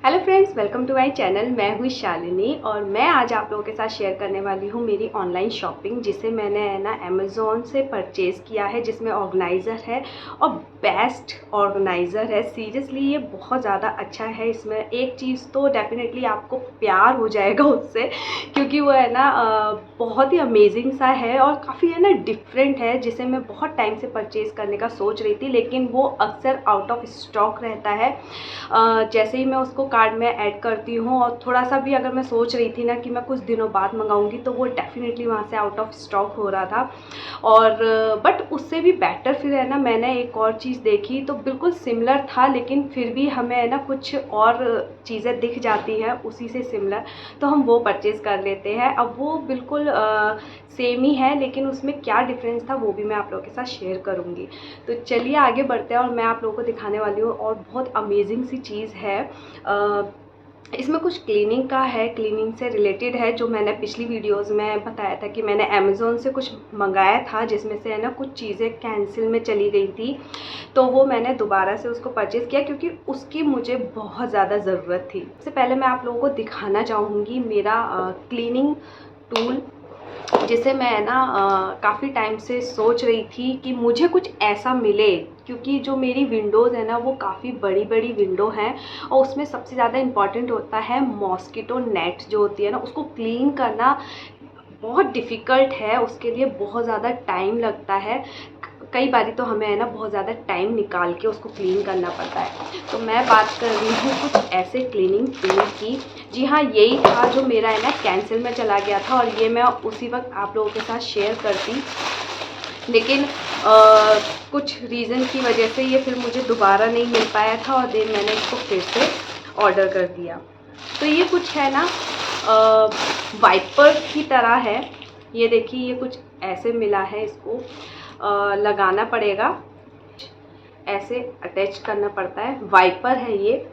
Hello friends, welcome to my channel. मैं हुई शालिनी और मैं आज आप लोगों के साथ शेयर करने वाली हूँ मेरी ऑनलाइन शॉपिंग, जिसे मैंने है ना अमेज़ॉन से परचेज़ किया है, जिसमें ऑर्गेनाइज़र है और बेस्ट ऑर्गेनाइज़र है। सीरियसली ये बहुत ज़्यादा अच्छा है। इसमें एक चीज़ तो डेफिनेटली आपको प्यार हो जाएगा उससे, क्योंकि वो है ना बहुत ही अमेजिंग सा है और काफ़ी है ना डिफरेंट है, जिसे मैं बहुत टाइम से परचेज़ करने का सोच रही थी, लेकिन वो अक्सर आउट ऑफ स्टॉक रहता है। जैसे ही मैं उसको कार्ड में ऐड करती हूँ और थोड़ा सा भी अगर मैं सोच रही थी ना कि मैं कुछ दिनों बाद मंगाऊंगी, तो वो डेफ़िनेटली वहाँ से आउट ऑफ स्टॉक हो रहा था। और बट उससे भी बेटर फिर है ना मैंने एक और चीज़ देखी, तो बिल्कुल सिमिलर था, लेकिन फिर भी हमें है ना कुछ और चीज़ें दिख जाती हैं उसी से सिमिलर, तो हम वो परचेज़ कर लेते हैं। अब वो बिल्कुल सेम ही है, लेकिन उसमें क्या डिफरेंस था वो भी मैं आप लोगों के साथ शेयर करूँगी। तो चलिए आगे बढ़ते हैं और मैं आप लोगों को दिखाने वाली हूँ और बहुत अमेजिंग सी चीज़ है। इसमें कुछ क्लीनिंग का है, क्लीनिंग से रिलेटेड है, जो मैंने पिछली वीडियोस में बताया था कि मैंने अमेज़ॉन से कुछ मंगाया था, जिसमें से है ना कुछ चीज़ें कैंसिल में चली गई थी, तो वो मैंने दोबारा से उसको परचेज़ किया क्योंकि उसकी मुझे बहुत ज़्यादा ज़रूरत थी। सबसे पहले मैं आप लोगों को दिखाना चाहूँगी मेरा क्लीनिंग टूल, जिसे मैं ना काफ़ी टाइम से सोच रही थी कि मुझे कुछ ऐसा मिले, क्योंकि जो मेरी विंडोज़ है ना वो काफ़ी बड़ी बड़ी विंडो हैं और उसमें सबसे ज़्यादा इम्पॉर्टेंट होता है मॉस्किटो नेट जो होती है ना, उसको क्लीन करना बहुत डिफ़िकल्ट है। उसके लिए बहुत ज़्यादा टाइम लगता है। कई बारी तो हमें है ना बहुत ज़्यादा टाइम निकाल के उसको क्लीन करना पड़ता है। तो मैं बात कर रही हूँ कुछ ऐसे क्लीनिंग टूल की। जी हाँ, यही था जो मेरा है ना कैंसिल में चला गया था और ये मैं उसी वक्त आप लोगों के साथ शेयर करती, लेकिन कुछ रीज़न की वजह से ये फिर मुझे दोबारा नहीं मिल पाया था और देन मैंने इसको फिर से ऑर्डर कर दिया। तो ये कुछ है ना वाइपर की तरह है। ये देखिए, ये कुछ ऐसे मिला है। इसको लगाना पड़ेगा, ऐसे अटैच करना पड़ता है। वाइपर है ये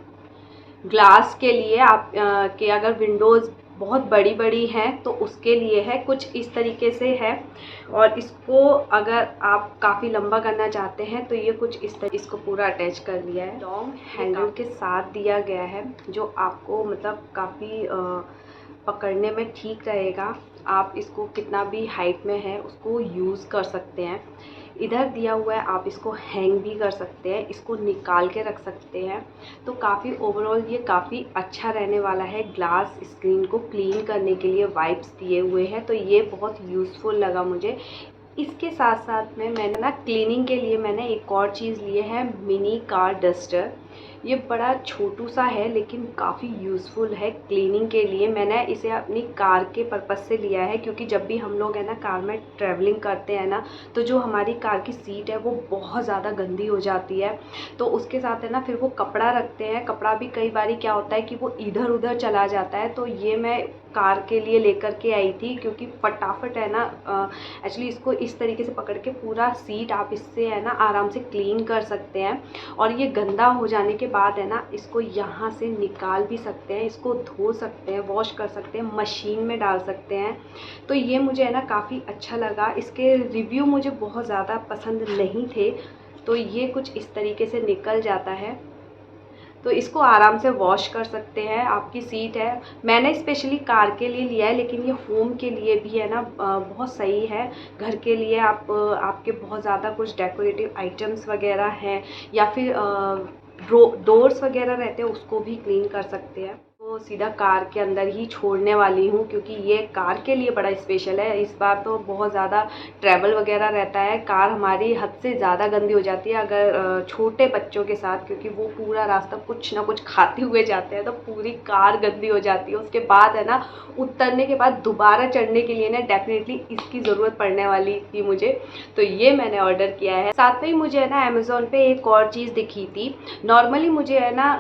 ग्लास के लिए, आप के अगर विंडोज़ बहुत बड़ी बड़ी हैं तो उसके लिए है, कुछ इस तरीके से है। और इसको अगर आप काफ़ी लंबा करना चाहते हैं तो ये कुछ इस तरह इसको पूरा अटैच कर लिया है। लॉन्ग हैंडल के साथ दिया गया है, जो आपको मतलब काफ़ी पकड़ने में ठीक रहेगा। आप इसको कितना भी हाइट में है उसको यूज़ कर सकते हैं। इधर दिया हुआ है, आप इसको हैंग भी कर सकते हैं, इसको निकाल के रख सकते हैं। तो काफ़ी ओवरऑल ये काफ़ी अच्छा रहने वाला है। ग्लास स्क्रीन को क्लीन करने के लिए वाइप्स दिए हुए हैं, तो ये बहुत यूज़फुल लगा मुझे। इसके साथ साथ में मैंने ना क्लीनिंग के लिए मैंने एक और चीज़ लिए है, मिनी कार डस्टर। ये बड़ा छोटू सा है लेकिन काफ़ी यूज़फुल है क्लीनिंग के लिए। मैंने इसे अपनी कार के पर्पज़ से लिया है, क्योंकि जब भी हम लोग है ना कार में ट्रैवलिंग करते हैं ना, तो जो हमारी कार की सीट है वो बहुत ज़्यादा गंदी हो जाती है। तो उसके साथ है ना फिर वो कपड़ा रखते हैं, कपड़ा भी कई बारी क्या होता है कि वो इधर उधर चला जाता है। तो ये मैं कार के लिए लेकर के आई थी, क्योंकि फटाफट है ना एक्चुअली इसको इस तरीके से पकड़ के पूरा सीट आप इससे है ना आराम से क्लीन कर सकते हैं। और ये गंदा हो जाने के बाद है ना इसको यहाँ से निकाल भी सकते हैं, इसको धो सकते हैं, वॉश कर सकते हैं, मशीन में डाल सकते हैं। तो ये मुझे है ना काफ़ी अच्छा लगा। इसके रिव्यू मुझे बहुत ज़्यादा पसंद नहीं थे। तो ये कुछ इस तरीके से निकल जाता है, तो इसको आराम से वॉश कर सकते हैं। आपकी सीट है, मैंने स्पेशली कार के लिए लिया है, लेकिन ये होम के लिए भी है ना बहुत सही है। घर के लिए आप आपके बहुत ज़्यादा कुछ डेकोरेटिव आइटम्स वगैरह हैं या फिर डोर्स वगैरह रहते हैं, उसको भी क्लीन कर सकते हैं। तो सीधा कार के अंदर ही छोड़ने वाली हूँ, क्योंकि ये कार के लिए बड़ा स्पेशल है। इस बार तो बहुत ज़्यादा ट्रैवल वगैरह रहता है, कार हमारी हद से ज़्यादा गंदी हो जाती है अगर छोटे बच्चों के साथ, क्योंकि वो पूरा रास्ता कुछ ना कुछ खाते हुए जाते हैं, तो पूरी कार गंदी हो जाती है। उसके बाद है ना उतरने के बाद दोबारा चढ़ने के लिए ना डेफिनेटली इसकी ज़रूरत पड़ने वाली थी मुझे, तो ये मैंने ऑर्डर किया है। साथ में ही मुझे है ना अमेज़ॉन पे एक और चीज़ दिखी थी। नॉर्मली मुझे है ना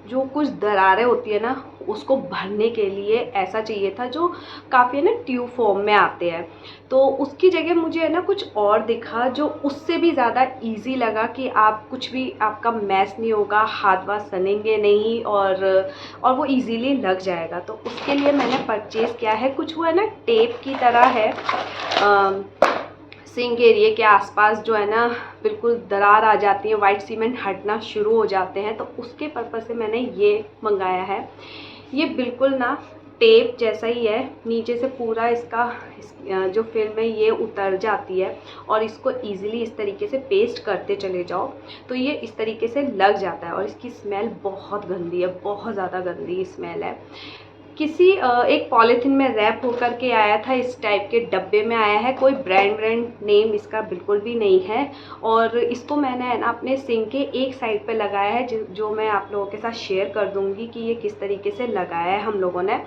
जो कुछ दरारें होती है ना उसको भरने के लिए ऐसा चाहिए था, जो काफ़ी है ना ट्यूब फॉर्म में आते हैं। तो उसकी जगह मुझे है ना कुछ और दिखा जो उससे भी ज़्यादा इजी लगा, कि आप कुछ भी आपका मैस नहीं होगा, हाथ वाथ सनेंगे नहीं और वो इजीली लग जाएगा। तो उसके लिए मैंने परचेज़ किया है। कुछ वो है ना टेप की तरह है, सिंक एरिया के आसपास जो है ना बिल्कुल दरार आ जाती है, वाइट सीमेंट हटना शुरू हो जाते हैं, तो उसके पर्पज़ से मैंने ये मंगाया है। ये बिल्कुल ना टेप जैसा ही है, नीचे से पूरा इसका जो फिल्म है ये उतर जाती है और इसको इजीली इस तरीके से पेस्ट करते चले जाओ तो ये इस तरीके से लग जाता है। और इसकी स्मेल बहुत गंदी है, बहुत ज़्यादा गंदी स्मेल है। किसी एक पॉलीथीन में रैप होकर के आया था, इस टाइप के डब्बे में आया है, कोई ब्रांड नेम इसका बिल्कुल भी नहीं है। और इसको मैंने है ना अपने सिंक के एक साइड पे लगाया है, जो मैं आप लोगों के साथ शेयर कर दूंगी कि ये किस तरीके से लगाया है हम लोगों ने।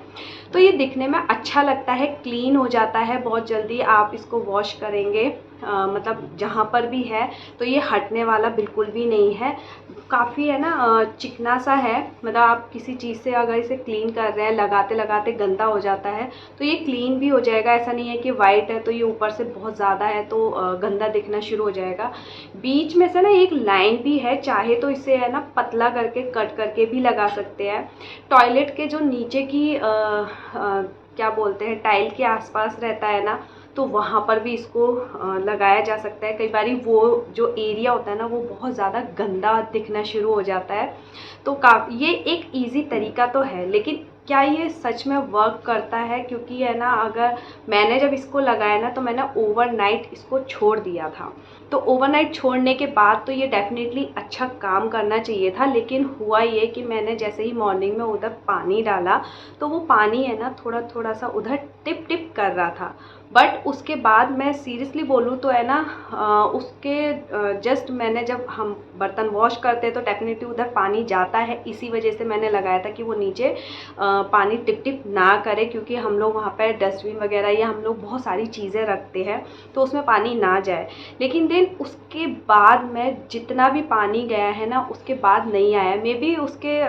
तो ये दिखने में अच्छा लगता है, क्लीन हो जाता है बहुत जल्दी। आप इसको वॉश करेंगे मतलब जहाँ पर भी है तो ये हटने वाला बिल्कुल भी नहीं है। काफ़ी है ना चिकना सा है, मतलब आप किसी चीज़ से अगर इसे क्लीन कर रहे हैं, लगाते लगाते गंदा हो जाता है तो ये क्लीन भी हो जाएगा। ऐसा नहीं है कि वाइट है तो ये ऊपर से बहुत ज़्यादा है तो गंदा दिखना शुरू हो जाएगा। बीच में से ना एक लाइन भी है, चाहे तो इसे है ना पतला करके कट करके भी लगा सकते हैं। टॉयलेट के जो नीचे की क्या बोलते हैं टाइल के आसपास रहता है ना, तो वहाँ पर भी इसको लगाया जा सकता है। कई बार वो जो एरिया होता है ना वो बहुत ज़्यादा गंदा दिखना शुरू हो जाता है। तो ये एक इजी तरीका तो है, लेकिन क्या ये सच में वर्क करता है? क्योंकि है ना अगर मैंने जब इसको लगाया ना तो मैंने ओवरनाइट इसको छोड़ दिया था, तो ओवरनाइट छोड़ने के बाद तो ये डेफिनेटली अच्छा काम करना चाहिए था। लेकिन हुआ ये कि मैंने जैसे ही मॉर्निंग में उधर पानी डाला तो वो पानी है ना थोड़ा थोड़ा सा उधर टिप टिप कर रहा था। बट उसके बाद मैं सीरियसली बोलूँ तो है ना उसके जस्ट मैंने जब हम बर्तन वॉश करते हैं तो डेफिनेटली उधर पानी जाता है, इसी वजह से मैंने लगाया था कि वो नीचे पानी टिप टिप ना करे, क्योंकि हम लोग वहाँ पर डस्टबिन वगैरह या हम लोग बहुत सारी चीज़ें रखते हैं तो उसमें पानी ना जाए। लेकिन देन उसके बाद मैं जितना भी पानी गया है ना उसके बाद नहीं आया। मे बी उसके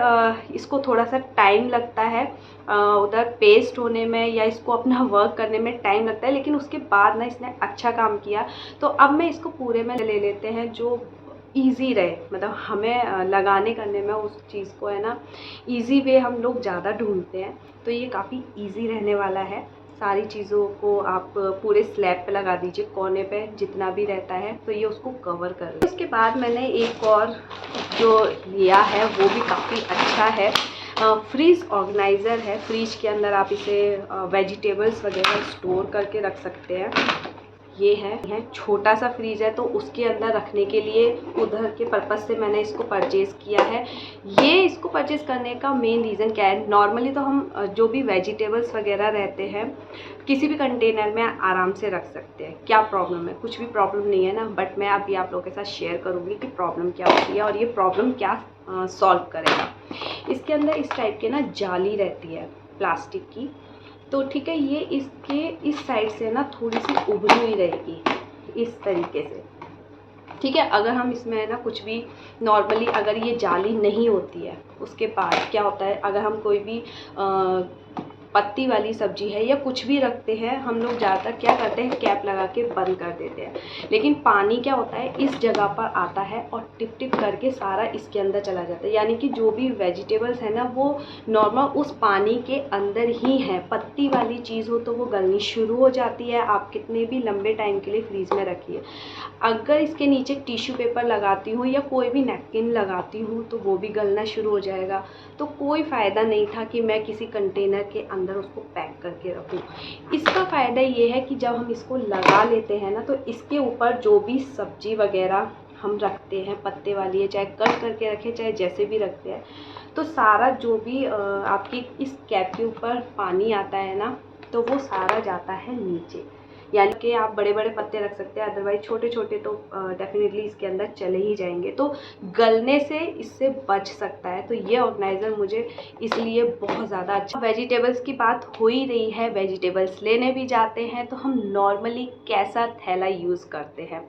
इसको थोड़ा सा टाइम लगता है उधर पेस्ट होने में या इसको अपना वर्क करने में टाइम लगता है, लेकिन उसके बाद ना इसने अच्छा काम किया। तो अब मैं इसको पूरे में ले लेते हैं जो ईज़ी रहे, मतलब हमें लगाने करने में उस चीज़ को है ना ईज़ी वे हम लोग ज़्यादा ढूंढते हैं। तो ये काफ़ी ईज़ी रहने वाला है। सारी चीज़ों को आप पूरे स्लैब पे लगा दीजिए, कोने पे जितना भी रहता है तो ये उसको कवर कर ले। उसके बाद मैंने एक और जो लिया है वो भी काफ़ी अच्छा है, फ्रीज ऑर्गेनाइज़र है। फ्रिज के अंदर आप इसे वेजिटेबल्स वगैरह स्टोर करके रख सकते हैं। ये है छोटा सा फ्रीज है तो उसके अंदर रखने के लिए उधर के पर्पज़ से मैंने इसको परचेज़ किया है। ये इसको परचेज़ करने का मेन रीज़न क्या है, नॉर्मली तो हम जो भी वेजिटेबल्स वगैरह रहते हैं किसी भी कंटेनर में आराम से रख सकते हैं। क्या प्रॉब्लम है? कुछ भी प्रॉब्लम नहीं है ना। बट मैं अभी आप लोगों के साथ शेयर करूँगी कि प्रॉब्लम क्या होती है और ये प्रॉब्लम क्या सॉल्व करेगा। इसके अंदर इस टाइप के ना जाली रहती है प्लास्टिक की, तो ठीक है, ये इसके इस साइड से ना थोड़ी सी उभरी हुई रहेगी इस तरीके से। ठीक है, अगर हम इसमें है ना कुछ भी नॉर्मली अगर ये जाली नहीं होती है उसके बाद क्या होता है, अगर हम कोई भी पत्ती वाली सब्जी है या कुछ भी रखते हैं, हम लोग ज़्यादातर क्या करते हैं कैप लगा के बंद कर देते हैं। लेकिन पानी क्या होता है इस जगह पर आता है और टिप टिप करके सारा इसके अंदर चला जाता है, यानी कि जो भी वेजिटेबल्स है ना वो नॉर्मल उस पानी के अंदर ही है। पत्ती वाली चीज़ हो तो वो गलनी शुरू हो जाती है, आप कितने भी लंबे टाइम के लिए फ्रीज में रखिए। अगर इसके नीचे टिश्यू पेपर लगाती हूँ या कोई भी नैपकिन लगाती हूँ तो वो भी गलना शुरू हो जाएगा। तो कोई फ़ायदा नहीं था कि मैं किसी कंटेनर के अंदर उसको पैक करके रखूँ। इसका फ़ायदा ये है कि जब हम इसको लगा लेते हैं ना तो इसके ऊपर जो भी सब्जी वगैरह हम रखते हैं, पत्ते वाली है चाहे कट करके रखें चाहे जैसे भी रखते हैं, तो सारा जो भी आपकी इस कैप के ऊपर पानी आता है ना तो वो सारा जाता है नीचे। यानी कि आप बड़े बड़े पत्ते रख सकते हैं, अदरवाइज छोटे छोटे तो डेफिनेटली इसके अंदर चले ही जाएंगे, तो गलने से इससे बच सकता है। तो ये ऑर्गेनाइज़र मुझे इसलिए बहुत ज़्यादा अच्छा। वेजिटेबल्स की बात हो ही रही है, वेजिटेबल्स लेने भी जाते हैं तो हम नॉर्मली कैसा थैला यूज़ करते हैं,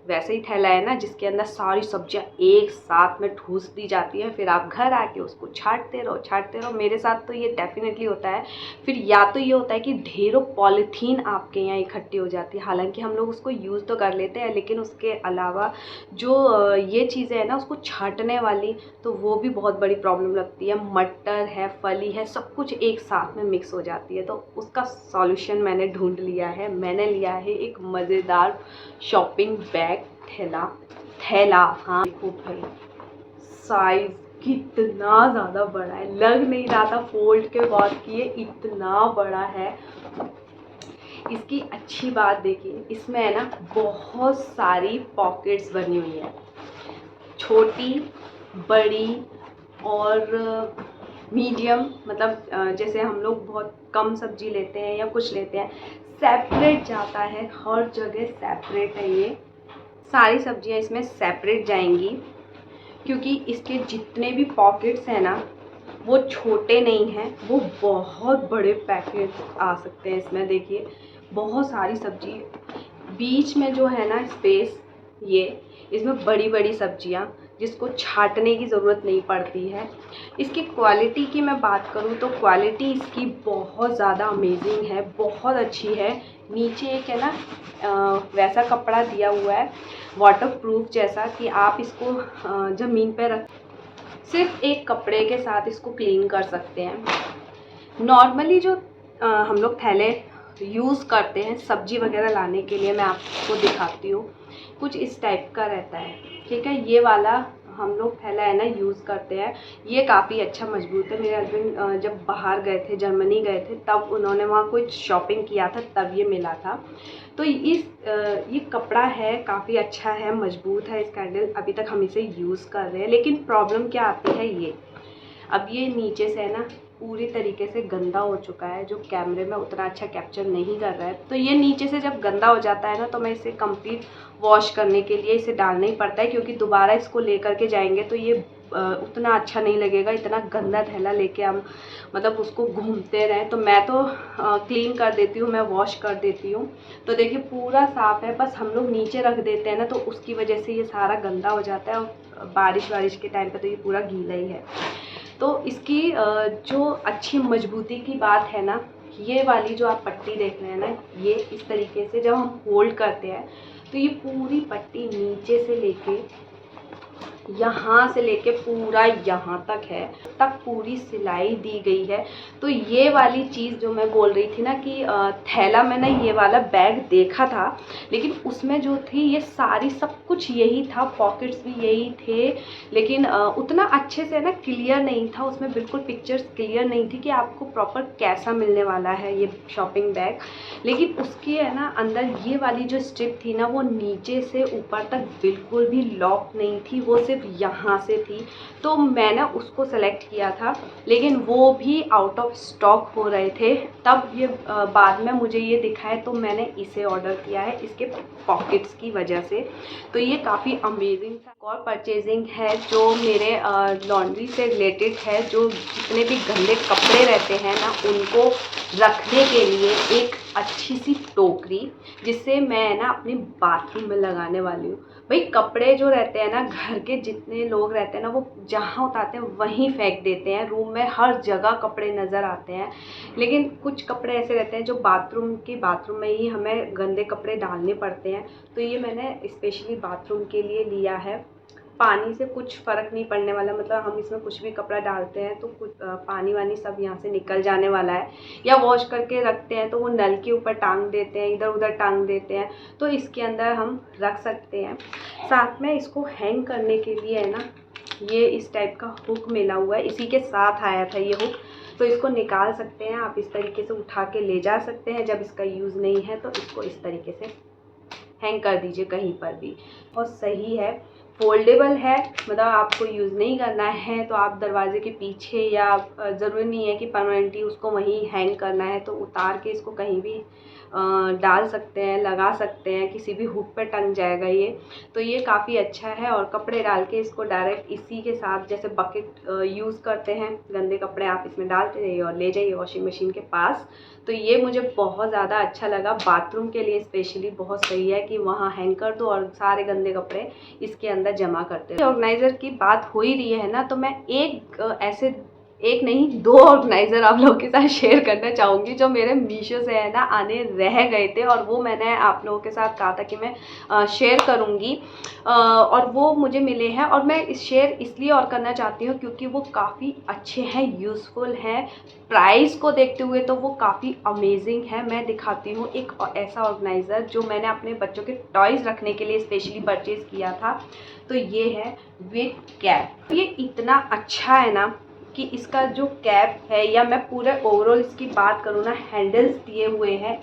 वैसे ही थैला है ना जिसके अंदर सारी सब्जियां एक साथ में ठूस दी जाती हैं, फिर आप घर आके उसको छांटते रहो। मेरे साथ तो ये डेफिनेटली होता है। फिर या तो ये होता है कि ढेरों पॉलीथीन आपके यहाँ इकट्ठी हो जाती है, हालांकि हम लोग उसको यूज़ तो कर लेते हैं, लेकिन उसके अलावा जो ये चीज़ें हैं ना उसको छांटने वाली, तो वो भी बहुत बड़ी प्रॉब्लम लगती है। मटर है, फली है, सब कुछ एक साथ में मिक्स हो जाती है। तो उसका सॉल्यूशन मैंने ढूंढ लिया है। मैंने लिया है एक मज़ेदार शॉपिंग बैग, थैला। हाँ देखो भाई, साइज कितना ज़्यादा बड़ा है, लग नहीं रहा था फोल्ड के बाद कि ये इतना बड़ा है। इसकी अच्छी बात देखिए, इसमें है ना बहुत सारी पॉकेट्स बनी हुई है, छोटी, बड़ी और मीडियम। मतलब जैसे हम लोग बहुत कम सब्जी लेते हैं या कुछ लेते हैं, सेपरेट जाता है, हर जगह सेपरेट है। ये सारी सब्जियां इसमें सेपरेट जाएंगी, क्योंकि इसके जितने भी पॉकेट्स हैं ना वो छोटे नहीं हैं, वो बहुत बड़े पैकेट आ सकते हैं इसमें। देखिए बहुत सारी सब्जी, बीच में जो है ना स्पेस, ये इसमें बड़ी बड़ी सब्जियां जिसको छांटने की ज़रूरत नहीं पड़ती है। इसकी क्वालिटी की मैं बात करूँ तो क्वालिटी इसकी बहुत ज़्यादा अमेजिंग है, बहुत अच्छी है। नीचे एक है ना वैसा कपड़ा दिया हुआ है वाटरप्रूफ जैसा, कि आप इसको ज़मीन पर रख, सिर्फ एक कपड़े के साथ इसको क्लीन कर सकते हैं। नॉर्मली जो हम लोग थैले यूज़ करते हैं सब्जी वगैरह लाने के लिए, मैं आपको दिखाती हूँ, कुछ इस टाइप का रहता है, ठीक है। ये वाला हम लोग थैला है ना यूज़ करते हैं, ये काफ़ी अच्छा मजबूत है। मेरे हस्बैंड जब बाहर गए थे, जर्मनी गए थे, तब उन्होंने वहाँ कुछ शॉपिंग किया था, तब ये मिला था। तो ये कपड़ा है, काफ़ी अच्छा है, मजबूत है। इसका हैंडल अभी तक हम इसे यूज़ कर रहे हैं, लेकिन प्रॉब्लम क्या आती है, ये अब ये नीचे से है ना पूरी तरीके से गंदा हो चुका है, जो कैमरे में उतना अच्छा कैप्चर नहीं कर रहा है। तो ये नीचे से जब गंदा हो जाता है ना, तो मैं इसे कंप्लीट वॉश करने के लिए इसे डालना ही पड़ता है, क्योंकि दोबारा इसको लेकर के जाएंगे तो ये उतना अच्छा नहीं लगेगा। इतना गंदा थैला लेके हम मतलब उसको घूमते रहें, तो मैं तो क्लीन कर देती हूँ, मैं वॉश कर देती हूँ। तो देखिए पूरा साफ़ है, बस हम लोग नीचे रख देते हैं ना, तो उसकी वजह से ये सारा गंदा हो जाता है, और बारिश के टाइम पे तो ये पूरा गीला ही है। तो इसकी जो अच्छी मजबूती की बात है ना, ये वाली जो आप पट्टी देख रहे हैं ना, ये इस तरीके से जब हम होल्ड करते हैं तो ये पूरी पट्टी नीचे से लेके यहाँ से लेके पूरा यहाँ तक है, तक पूरी सिलाई दी गई है। तो ये वाली चीज़ जो मैं बोल रही थी ना कि थैला, मैंने ये वाला बैग देखा था, लेकिन उसमें जो थी ये सारी सब कुछ यही था, पॉकेट्स भी यही थे, लेकिन उतना अच्छे से ना क्लियर नहीं था, उसमें बिल्कुल पिक्चर्स क्लियर नहीं थी कि आपको प्रॉपर कैसा मिलने वाला है ये शॉपिंग बैग। लेकिन उसकी है ना अंदर ये वाली जो स्ट्रिप थी ना, वो नीचे से ऊपर तक बिल्कुल भी लॉक नहीं थी, वो सिर्फ यहाँ से थी। तो मैं ना उसको सेलेक्ट किया था, लेकिन वो भी आउट ऑफ स्टॉक हो रहे थे। तब ये बाद में मुझे ये दिखा है, तो मैंने इसे ऑर्डर किया है इसके पॉकेट्स की वजह से। तो ये काफ़ी अमेजिंग था। और परचेजिंग है जो मेरे लॉन्ड्री से रिलेटेड है, जो जितने भी गंदे कपड़े रहते हैं ना उनको रखने के लिए एक अच्छी सी टोकरी, जिससे मैं ना अपने बाथरूम में लगाने वाली हूँ। भाई कपड़े जो रहते हैं ना, घर के जितने लोग रहते हैं ना, वो जहाँ उतारते हैं वहीं फेंक देते हैं, रूम में हर जगह कपड़े नज़र आते हैं। लेकिन कुछ कपड़े ऐसे रहते हैं जो बाथरूम में ही हमें गंदे कपड़े डालने पड़ते हैं। तो ये मैंने स्पेशली बाथरूम के लिए लिया है। पानी से कुछ फ़र्क नहीं पड़ने वाला, मतलब हम इसमें कुछ भी कपड़ा डालते हैं तो कुछ पानी वानी सब यहाँ से निकल जाने वाला है। या वॉश करके रखते हैं तो वो नल के ऊपर टांग देते हैं, इधर उधर टांग देते हैं, तो इसके अंदर हम रख सकते हैं। साथ में इसको हैंग करने के लिए है ना, ये इस टाइप का हुक मिला हुआ है, इसी के साथ आया था ये हुक। तो इसको निकाल सकते हैं आप, इस तरीके से उठा के ले जा सकते हैं। जब इसका यूज़ नहीं है तो इसको इस तरीके से हैंग कर दीजिए कहीं पर भी। बहुत सही है, फोल्डेबल है, मतलब आपको यूज़ नहीं करना है तो आप दरवाजे के पीछे, या ज़रूरी नहीं है कि परमानेंटली उसको वहीं हैंग करना है, तो उतार के इसको कहीं भी डाल सकते हैं, लगा सकते हैं, किसी भी हुक पे टंग जाएगा ये। तो ये काफ़ी अच्छा है। और कपड़े डाल के इसको डायरेक्ट इसी के साथ जैसे बकेट यूज़ करते हैं, गंदे कपड़े आप इसमें डालते जाइए और ले जाइए वॉशिंग मशीन के पास। तो ये मुझे बहुत ज़्यादा अच्छा लगा। बाथरूम के लिए स्पेशली बहुत सही है कि वहाँ हैंग कर दो और सारे गंदे कपड़े इसके अंदर जमा करते हो। ऑर्गेनाइज़र की बात हो ही रही है ना, तो मैं एक नहीं 2 ऑर्गेनाइज़र आप लोगों के साथ शेयर करना चाहूँगी जो मेरे मीशो से है ना आने रह गए थे, और वो मैंने आप लोगों के साथ कहा था कि मैं शेयर करूँगी, और वो मुझे मिले हैं। और मैं शेयर इसलिए और करना चाहती हूँ क्योंकि वो काफ़ी अच्छे हैं, यूज़फुल हैं। प्राइस को देखते हुए तो वो काफ़ी अमेजिंग है। मैं दिखाती हूँ एक ऐसा ऑर्गेनाइज़र जो मैंने अपने बच्चों के टॉयज़ रखने के लिए स्पेशली परचेज़ किया था। तो ये है विद कैप। ये इतना अच्छा है ना कि इसका जो कैप है, या मैं पूरे ओवरऑल इसकी बात करूँ ना, हैंडल्स दिए हुए हैं,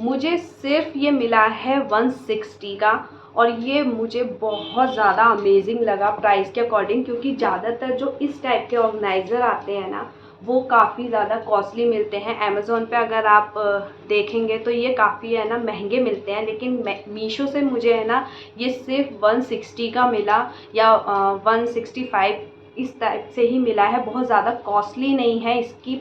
मुझे सिर्फ ये मिला है 160 का। और ये मुझे बहुत ज़्यादा अमेजिंग लगा प्राइस के अकॉर्डिंग, क्योंकि ज़्यादातर जो इस टाइप के ऑर्गेनाइज़र आते हैं ना वो काफ़ी ज़्यादा कॉस्टली मिलते हैं। अमेज़ॉन पे अगर आप देखेंगे तो ये काफ़ी है ना महंगे मिलते हैं, लेकिन मीशो से मुझे है ना ये सिर्फ 160 का मिला, या 165 इस टाइप से ही मिला है। बहुत ज़्यादा कॉस्टली नहीं है। इसकी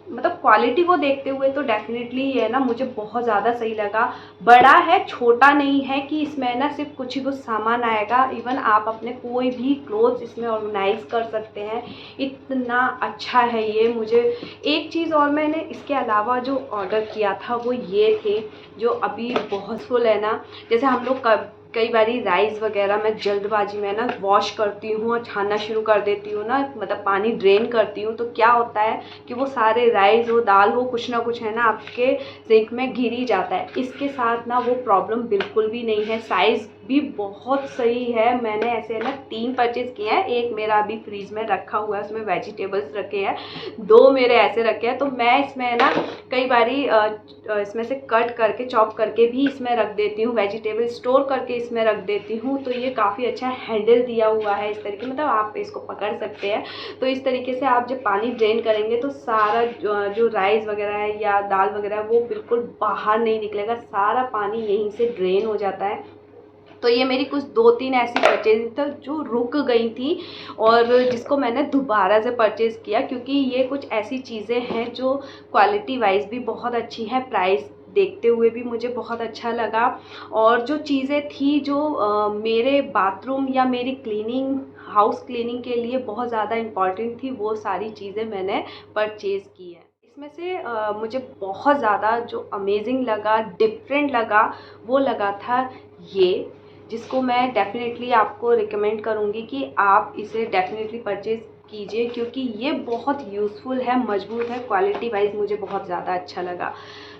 मतलब क्वालिटी को देखते हुए तो डेफिनेटली ये है ना मुझे बहुत ज़्यादा सही लगा। बड़ा है, छोटा नहीं है कि इसमें ना सिर्फ कुछ ही कुछ सामान आएगा। इवन आप अपने कोई भी क्लोथ्स इसमें ऑर्गेनाइज कर सकते हैं। इतना अच्छा है ये। मुझे एक चीज़ और मैंने इसके अलावा जो ऑर्डर किया था वो ये थे, जो अभी बहुत फुल है ना, जैसे हम लोग कई बारी राइस वगैरह मैं जल्दबाजी में ना वॉश करती हूँ और छानना शुरू कर देती हूँ ना, मतलब पानी ड्रेन करती हूँ, तो क्या होता है कि वो सारे राइस हो, दाल हो, कुछ ना कुछ है ना आपके सिंक में गिर ही जाता है। इसके साथ ना वो प्रॉब्लम बिल्कुल भी नहीं है। साइज़ भी बहुत सही है। मैंने ऐसे ना 3 परचेज़ किए हैं। एक मेरा अभी फ्रीज में रखा हुआ है, उसमें वेजिटेबल्स रखे हैं। 2 मेरे ऐसे रखे हैं। तो मैं इसमें ना कई बारी इसमें से कट करके, चॉप करके भी इसमें रख देती हूँ, वेजिटेबल स्टोर करके इसमें रख देती हूँ। तो ये काफ़ी अच्छा हैंडल दिया हुआ है इस तरीके, मतलब आप इसको पकड़ सकते हैं। तो इस तरीके से आप जब पानी ड्रेन करेंगे तो सारा जो राइस वगैरह है या दाल वगैरह है वो बिल्कुल बाहर नहीं निकलेगा, सारा पानी यहीं से ड्रेन हो जाता है। तो ये मेरी कुछ 2-3 ऐसी परचेज थी जो रुक गई थी, और जिसको मैंने दोबारा से परचेज़ किया, क्योंकि ये कुछ ऐसी चीज़ें हैं जो क्वालिटी वाइज भी बहुत अच्छी हैं, प्राइस देखते हुए भी मुझे बहुत अच्छा लगा। और जो चीज़ें थी जो मेरे बाथरूम या मेरी क्लीनिंग, हाउस क्लीनिंग के लिए बहुत ज़्यादा इम्पॉर्टेंट थी, वो सारी चीज़ें मैंने परचेज़ की है। इसमें से मुझे बहुत ज़्यादा जो अमेजिंग लगा, डिफरेंट लगा, वो लगा था ये, जिसको मैं डेफ़िनेटली आपको रिकमेंड करूँगी कि आप इसे डेफ़िनेटली परचेज़ कीजिए, क्योंकि ये बहुत यूज़फुल है, मजबूत है, क्वालिटी वाइज मुझे बहुत ज़्यादा अच्छा लगा।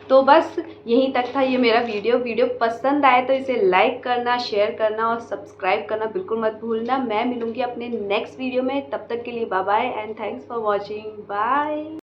तो बस यहीं तक था ये मेरा वीडियो पसंद आए तो इसे लाइक करना, शेयर करना और सब्सक्राइब करना बिल्कुल मत भूलना। मैं मिलूँगी अपने नेक्स्ट वीडियो में, तब तक के लिए bye bye and thanks for watching. Bye.